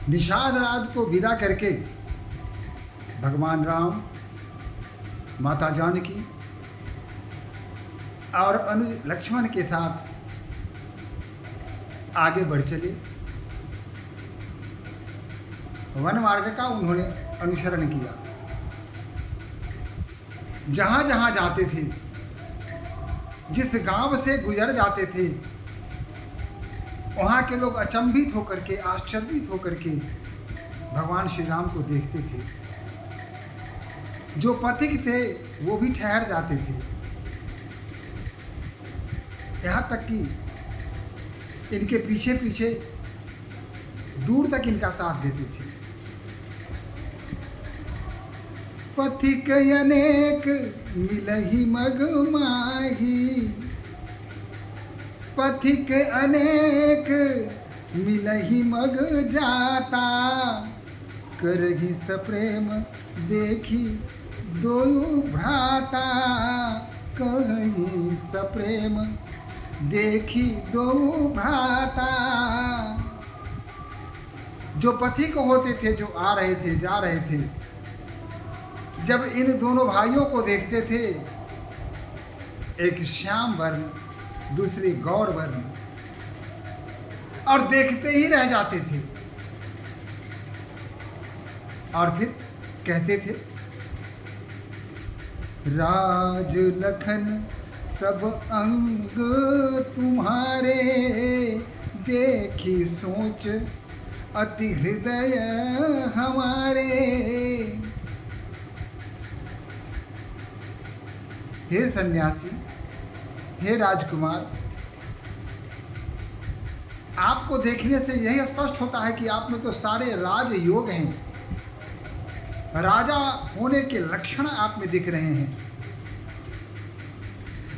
निषाद राज को विदा करके भगवान राम, माता जानकी और अनुज लक्ष्मण के साथ आगे बढ़ चले। वन मार्ग का उन्होंने अनुसरण किया। जहाँ जहाँ जाते थे, जिस गांव से गुजर जाते थे, वहाँ के लोग अचंभित होकर के, आश्चर्यित होकर के भगवान श्री राम को देखते थे। जो पथिक थे वो भी ठहर जाते थे, यहाँ तक कि इनके पीछे पीछे दूर तक इनका साथ देते थे। पथिक अनेक मिलहि मग माही, पथिक अनेक मिलहि मग जाता, करहि सप्रेम देखी दोयु भ्राता, कहि सप्रेम देखी दोयु भ्राता। जो पथिक होते थे, जो आ रहे थे, जा रहे थे, जब इन दोनों भाइयों को देखते थे, एक श्याम वर्ण, दूसरी गौर वर्ण, और देखते ही रह जाते थे। और फिर कहते थे, राज लखन सब अंग तुम्हारे, देखी सोच अति हृदय हमारे। हे सन्यासी, हे राजकुमार, आपको देखने से यही स्पष्ट होता है कि आप में तो सारे राज योग हैं। राजा होने के लक्षण आप में दिख रहे हैं।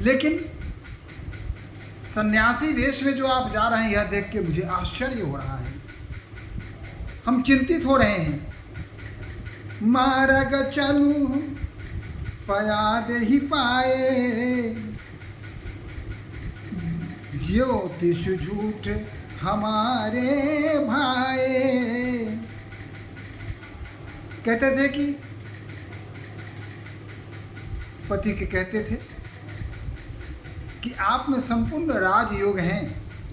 लेकिन सन्यासी वेश में जो आप जा रहे हैं, यह देख के मुझे आश्चर्य हो रहा है। हम चिंतित हो रहे हैं। मार्ग चलू पयाद ही पाए, ज्योतिष झूठ हमारे भाए। कहते थे कि पथिक कहते थे कि आप में संपूर्ण राजयोग हैं,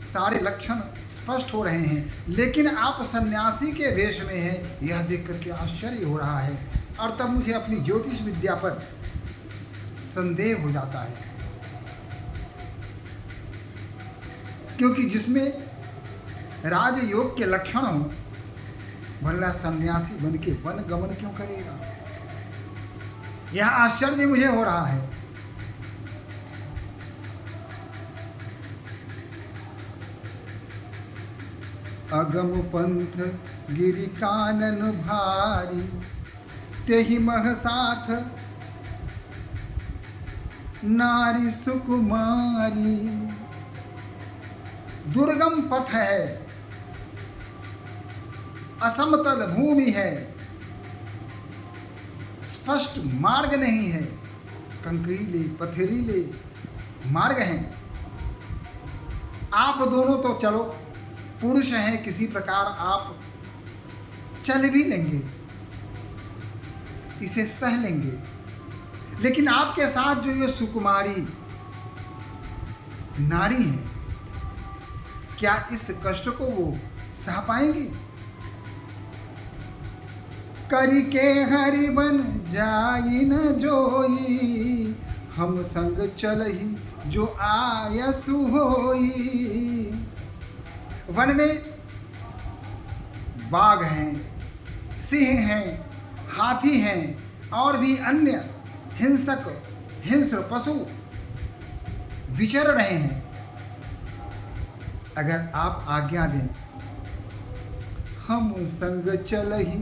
सारे लक्षण स्पष्ट हो रहे हैं, लेकिन आप सन्यासी के वेश में हैं, यह देख करके आश्चर्य हो रहा है। और तब मुझे अपनी ज्योतिष विद्या पर संदेह हो जाता है, क्योंकि जिसमें राजयोग के लक्षण हो, भला सन्यासी बन के वन गमन क्यों करेगा? यह आश्चर्य मुझे हो रहा है। अगम पंथ गिरि कानन भारी, तेहि मह साथ नारी सुकुमारी। दुर्गम पथ है, असमतल भूमि है, स्पष्ट मार्ग नहीं है, कंकरीले पथरीले मार्ग हैं। आप दोनों तो चलो पुरुष हैं, किसी प्रकार आप चल भी लेंगे, इसे सह लेंगे, लेकिन आपके साथ जो ये सुकुमारी नारी है, क्या इस कष्ट को वो सह पाएंगी? करी के हरि बन जाई न जोई, हम संग चलही जो आयसु होई। वन में बाघ हैं, सिंह हैं, हाथी हैं और भी अन्य हिंस्र पशु विचर रहे हैं। अगर आप आज्ञा दें, हम संग चलही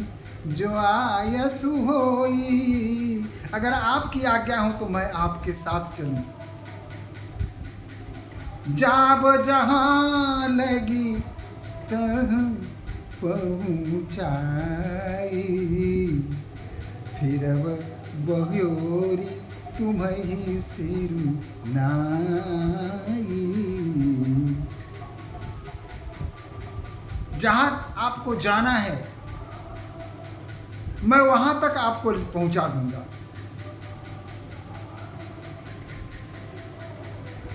जो आयसु होई। अगर आपकी आज्ञा हो तो मैं आपके साथ चलूं। जाब जहां लगी तह पहुँचाई, फिरब बह्योरी तुम्हें सिरु नाई। जहाँ आपको जाना है मैं वहाँ तक आपको पहुँचा दूंगा,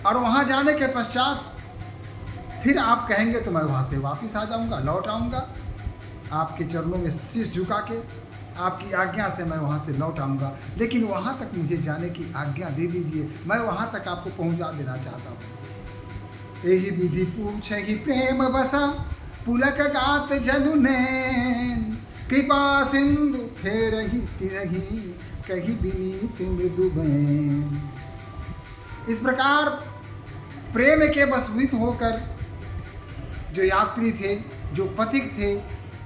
और वहाँ जाने के पश्चात फिर आप कहेंगे तो मैं वहाँ से वापस आ जाऊँगा, लौट आऊँगा, आपके चरणों में शीश झुका के आपकी आज्ञा से मैं वहाँ से लौट आऊँगा। लेकिन वहाँ तक मुझे जाने की आज्ञा दे दीजिए, मैं वहाँ तक आपको पहुँचा देना चाहता हूँ। यही विधि पूछ ही प्रेम बसा पुलक गात जनु नैन, कृपा सिंधु फेरही तिरही कही विनीत मृदु बैन। इस प्रकार प्रेम के वशीभूत होकर जो यात्री थे, जो पथिक थे,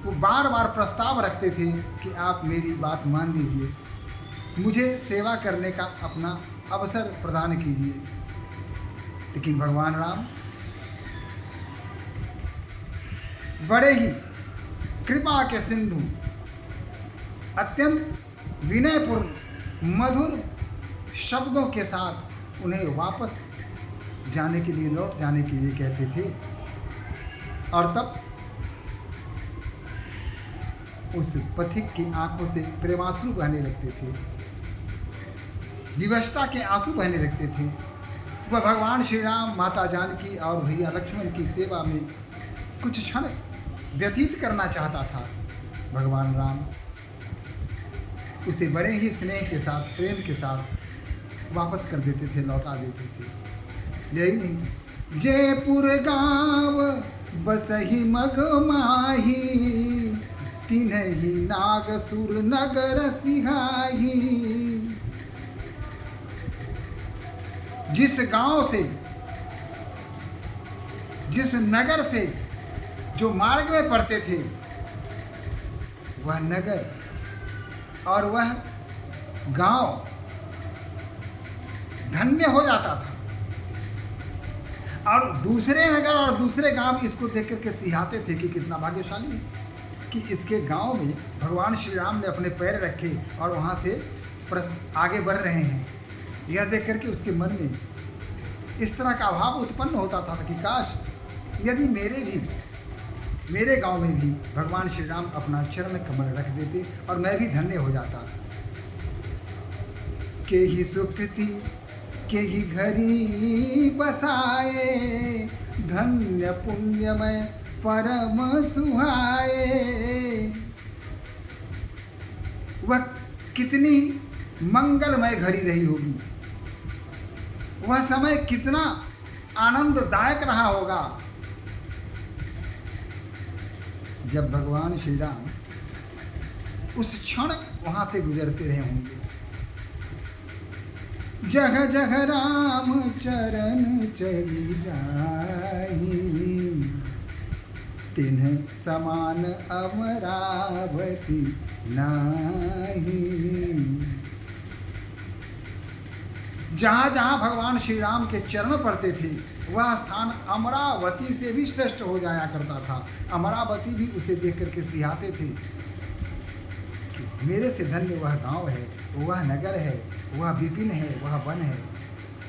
वो बार बार प्रस्ताव रखते थे कि आप मेरी बात मान लीजिए, मुझे सेवा करने का अपना अवसर प्रदान कीजिए। लेकिन भगवान राम बड़े ही कृपा के सिंधु, अत्यंत विनयपूर्ण मधुर शब्दों के साथ उन्हें वापस जाने के लिए, लौट जाने के लिए कहते थे। और तब उस पथिक की आंखों से प्रेमाश्रु बहने लगते थे, विवशता के आंसू बहने लगते थे। वह भगवान श्री राम, माता जानकी और भैया लक्ष्मण की सेवा में कुछ क्षण व्यतीत करना चाहता था। भगवान राम उसे बड़े ही स्नेह के साथ, प्रेम के साथ वापस कर देते थे, लौटा देते थे। यही नहीं, जयपुर गांव बसही मग माही, तिन्हि नागसुर नगर सिहाही। जिस गांव से, जिस नगर से जो मार्ग में पड़ते थे, वह नगर और वह गांव धन्य हो जाता था, और दूसरे नगर और दूसरे गांव इसको देख करके सिहाते थे कि कितना भाग्यशाली है कि इसके गांव में भगवान श्री राम ने अपने पैर रखे और वहाँ से आगे बढ़ रहे हैं। यह देख करके उसके मन में इस तरह का भाव उत्पन्न होता था कि काश यदि मेरे गांव में भी भगवान श्री राम अपना चरण कमल रख देते और मैं भी धन्य हो जाता। के ही सुकृति के ही घरी बसाए, धन्य पुण्यमय परम सुहाए। वह कितनी मंगलमय घड़ी रही होगी, वह समय कितना आनंददायक रहा होगा जब भगवान श्री राम उस क्षण वहां से गुजरते रहे होंगे। जग जग राम चरण चली जाही, तिन्ह समान अमरावती नाही। जहाँ जहाँ भगवान श्री राम के चरण पड़ते थे, वह स्थान अमरावती से भी श्रेष्ठ हो जाया करता था। अमरावती भी उसे देख करके सिहाते थे कि मेरे से धन्य वह गांव है, वह नगर है, वह विपिन है, वह वन है,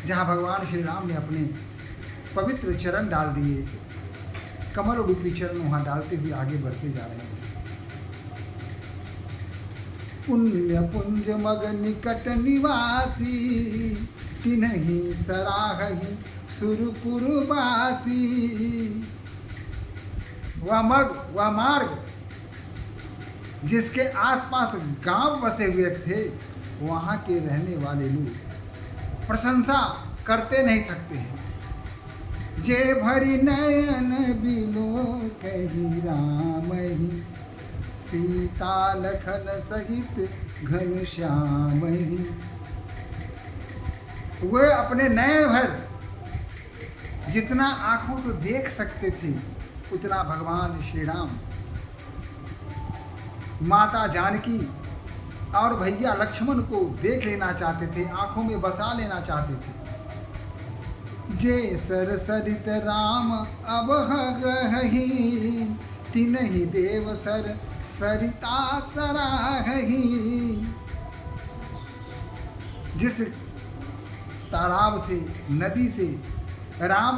जहाँ भगवान श्री राम ने अपने पवित्र चरण डाल दिए। कमल रूपी चरण वहाँ डालते हुए आगे बढ़ते जा रहे हैं। पुण्य पुंज मग निकट निवासी, तिन्हि सराहहि सुरपुरवासी। वह मग, वह मार्ग जिसके आसपास गांव बसे हुए थे, वहाँ के रहने वाले लोग प्रशंसा करते नहीं थकते हैं। जे भरी नयन बिलो कही राम ही, सीता लखन सहित घनश्याम ही। वे अपने नयन भर जितना आंखों से देख सकते थे, उतना भगवान श्री राम, माता जानकी और भैया लक्ष्मण को देख लेना चाहते थे, आंखों में बसा लेना चाहते थे। जे सर सरित राम अब गही, तिन्हि देव सर सरिता सराहही। जिस तालाब से, नदी से राम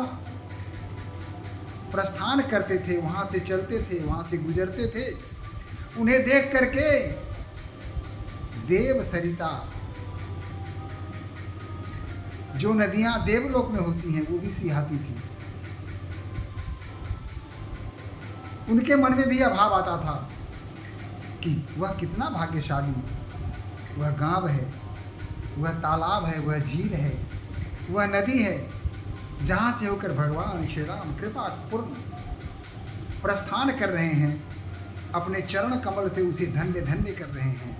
प्रस्थान करते थे, वहाँ से चलते थे, वहाँ से गुजरते थे, उन्हें देख करके देव सरिता, जो नदियाँ देवलोक में होती हैं, वो भी सिहाती थी। उनके मन में भी अभाव आता था कि वह कितना भाग्यशाली, वह गांव है, वह तालाब है, वह झील है, वह नदी है, जहाँ से होकर भगवान श्री राम कृपा पूर्ण प्रस्थान कर रहे हैं, अपने चरण कमल से उसे धन्य धन्य कर रहे हैं।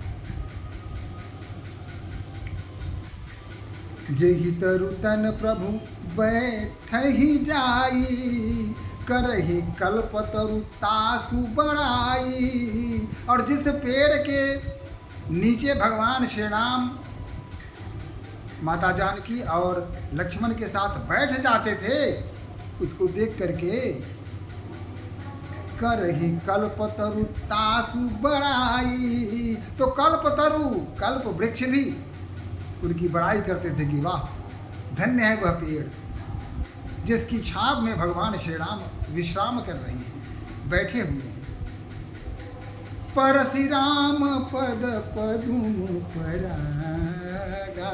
जेहि तरु तन प्रभु बैठ ही जाई, करहि कल्पतरु तासु बड़ाई। और जिस पेड़ के नीचे भगवान श्री राम माता जानकी और लक्ष्मण के साथ बैठ जाते थे, उसको देख करके करहि कल्पतरु तासु बड़ाई। तो कल्पतरु, कल्प वृक्ष भी उनकी बड़ाई करते थे कि वाह, धन्य है वह पेड़ जिसकी छाप में भगवान श्री राम विश्राम कर रहे हैं, बैठे हुए हैं। परसि राम पद पदुम परागा,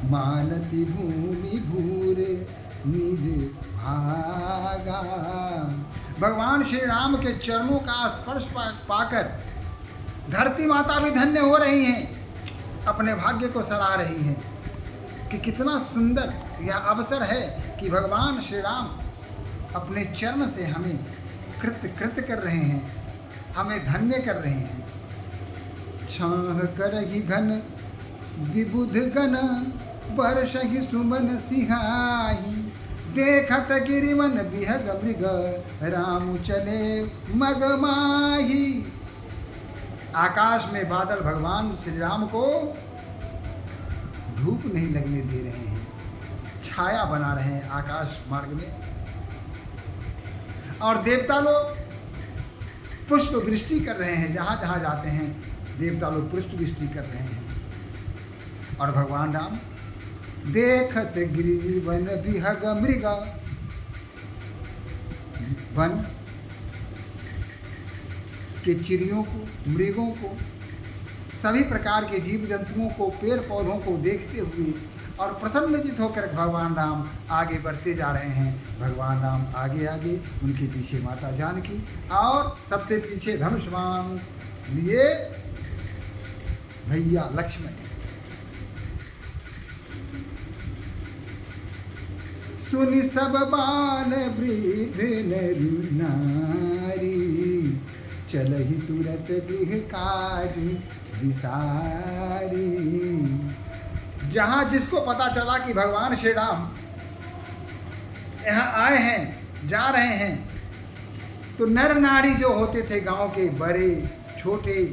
मानति भूमि भूर निज भागा। भगवान श्री राम के चरणों का स्पर्श पाकर धरती माता भी धन्य हो रही हैं, अपने भाग्य को सराह रही हैं कि कितना सुंदर यह अवसर है कि भगवान श्री राम अपने चरण से हमें कृत्य कृत्य कर रहे हैं, हमें धन्य कर रहे हैं। छाह करहि घन विबुध गण, वर्षहि सुमन सिहाही। देखत गिरिवन बिहग मृग, राम चले मगमाही। आकाश में बादल भगवान श्री राम को धूप नहीं लगने दे रहे हैं, छाया बना रहे हैं आकाश मार्ग में। और देवता लोग पुष्प वृष्टि कर रहे हैं, जहाँ जहाँ जाते हैं देवता लोग पुष्प वृष्टि कर रहे हैं। और भगवान राम देखत गिरिवन बिहग मृग, वन के चिड़ियों को, मृगों को, सभी प्रकार के जीव जंतुओं को, पेड़ पौधों को देखते हुए और प्रसन्नचित होकर भगवान राम आगे बढ़ते जा रहे हैं। भगवान राम आगे आगे, उनके पीछे माता जानकी, और सबसे पीछे धनुष्मान लिए भैया लक्ष्मण। सुनि सब बाल वृद्ध नरु नारी, चलहि तुरत गृह काज विसारी। जहाँ जिसको पता चला कि भगवान श्री राम यहाँ आए हैं, जा रहे हैं, तो नर नारी जो होते थे गांव के, बड़े छोटे,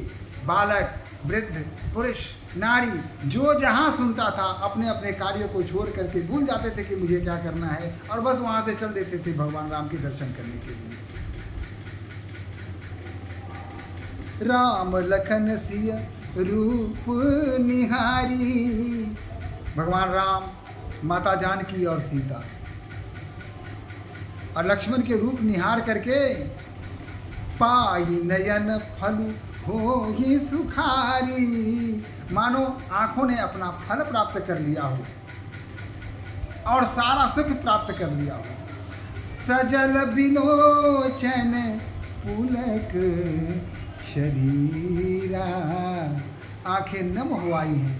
बालक, वृद्ध, पुरुष, नारी, जो जहाँ सुनता था अपने अपने कार्यों को छोड़ करके भूल जाते थे कि मुझे क्या करना है, और बस वहाँ से चल देते थे भगवान राम के दर्शन करने के लिए। राम लखन सिया रूप निहारी। भगवान राम, माता जानकी और सीता और लक्ष्मण के रूप निहार करके पाई नयन फल हो ही सुखारी। मानो आंखों ने अपना फल प्राप्त कर लिया हो और सारा सुख प्राप्त कर लिया हो। सजल बिलोचन पुलक शरीरा, आंखें नम हो आई हैं,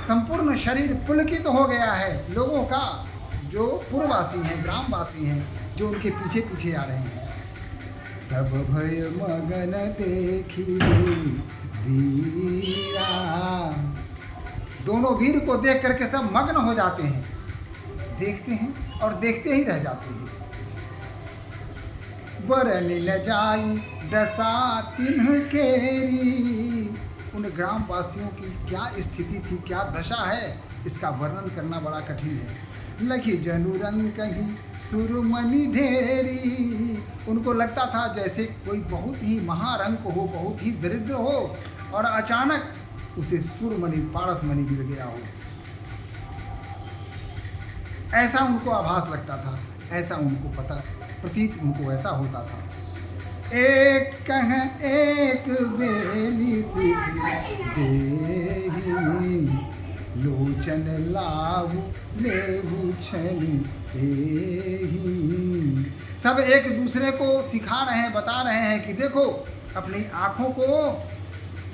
संपूर्ण शरीर पुलकित हो गया है लोगों का, जो पुरवासी हैं, ग्रामवासी हैं, जो उनके पीछे पीछे आ रहे हैं। सब भय मगन देखी वीरा, दोनों वीर को देख करके सब मग्न हो जाते हैं, देखते हैं और देखते ही रह जाते हैं। बरन न जाई दशा तिन्ह केरी, उन ग्रामवासियों की क्या स्थिति थी, क्या दशा है, इसका वर्णन करना बड़ा कठिन है। लखी जनु रंग कहीं सुरमणि ढेरी, उनको लगता था जैसे कोई बहुत ही महारंग हो, बहुत ही दरिद्र हो, और अचानक उसे सुरमणि, पारसमणि मिल गया हो, ऐसा उनको आभास लगता था। ऐसा उनको पता, प्रतीत उनको ऐसा होता था। एक कह एक बेली सीखी देही, लोचन लाहु लेहु छनि एही। सब एक दूसरे को सिखा रहे हैं, बता रहे हैं कि देखो अपनी आँखों को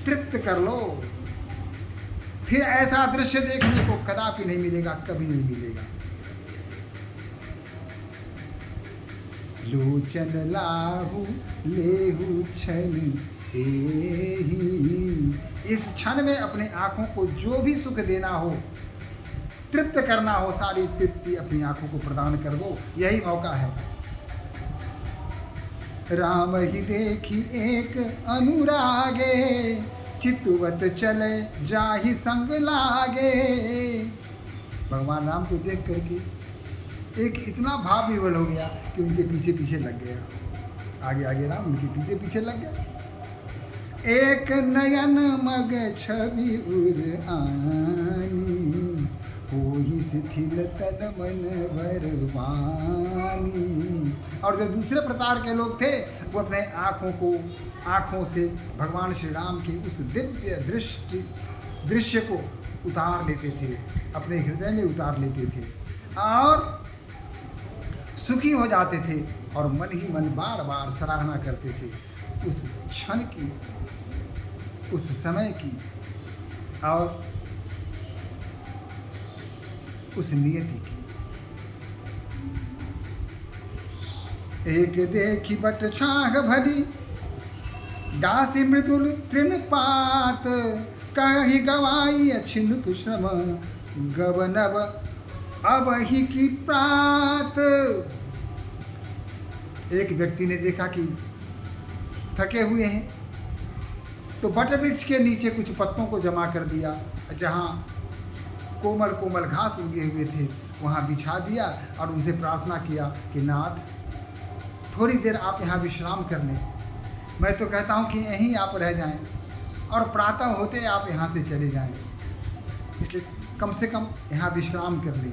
तृप्त कर लो, फिर ऐसा दृश्य देखने को कदापि नहीं मिलेगा, कभी नहीं मिलेगा। लोचन लाहु लेहु छनि एही। इस क्षण में अपने आँखों को जो भी सुख देना हो, तृप्त करना हो, सारी तृप्ति अपनी आँखों को प्रदान कर दो, यही मौका है। राम ही देखी एक अनुरागे, चितवत चले जाहि संग लागे। भगवान राम को देख करके एक इतना भाव विवल हो गया कि उनके पीछे पीछे लग गया। आगे आगे राम उनके पीछे पीछे लग गया। एक नयन मग छवि उर आनी, होहि शिथिल तन मन भरवानी। और जो दूसरे प्रकार के लोग थे वो अपने आँखों से भगवान श्री राम के उस दिव्य दृश्य को उतार लेते थे, अपने हृदय में उतार लेते थे और सुखी हो जाते थे, और मन ही मन बार बार सराहना करते थे उस क्षण की, उस समय की और उस नियति की। एक देखी बट छाह भली, दासी मृदुल तृणपात। कहि गवाई अछिनुक श्रम, गवनव अब ही की प्रात। एक व्यक्ति ने देखा कि थके हुए हैं, तो बट वृक्ष के नीचे कुछ पत्तों को जमा कर दिया, जहाँ कोमल कोमल घास उगे हुए थे वहाँ बिछा दिया और उनसे प्रार्थना किया कि नाथ थोड़ी देर आप यहाँ विश्राम कर लें। मैं तो कहता हूँ कि यहीं आप रह जाएं और प्रातः होते आप यहाँ से चले जाएं, इसलिए कम से कम यहाँ विश्राम कर लें।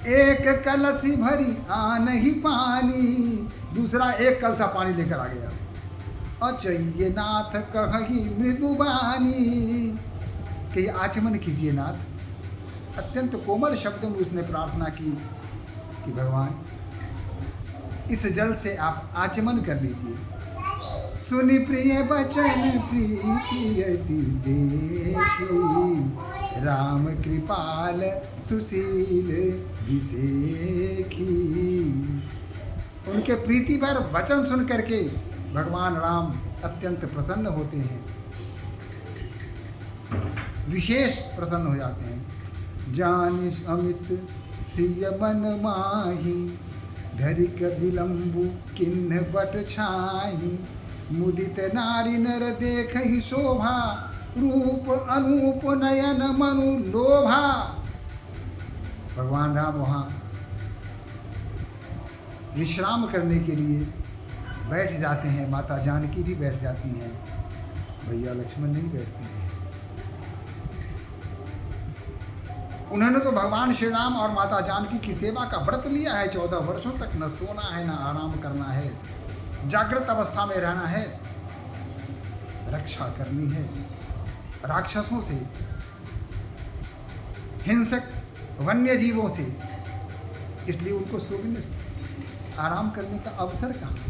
एक कलसी भरी आन ही पानी, दूसरा एक कलसा पानी लेकर आ गया। अचइये नाथ कहि मृदुबानी, कि आचमन कीजिए नाथ। अत्यंत कोमल शब्दों में उसने प्रार्थना की कि भगवान इस जल से आप आचमन कर लीजिए। सुनि प्रिय बचन प्रीति अति देखी, राम कृपाल सुशील विसेखी। उनके प्रीति पर वचन सुन करके भगवान राम अत्यंत प्रसन्न होते हैं, विशेष प्रसन्न हो जाते हैं। जानिस अमित सिय मन माही, धरिक विलंबु किन्ह बट छाही। मुदित नारी नर देख ही शोभा, रूप अनूप नयन मनु लोभा। भगवान राम वहाँ विश्राम करने के लिए बैठ जाते हैं, माता जानकी भी बैठ जाती हैं, भैया लक्ष्मण नहीं बैठते हैं। उन्होंने तो भगवान श्री राम और माता जानकी की सेवा का व्रत लिया है 14 वर्षों तक। न सोना है, न आराम करना है, जागृत अवस्था में रहना है, रक्षा करनी है राक्षसों से, हिंसक वन्य जीवों से। इसलिए उनको सोने आराम करने का अवसर कहाँ।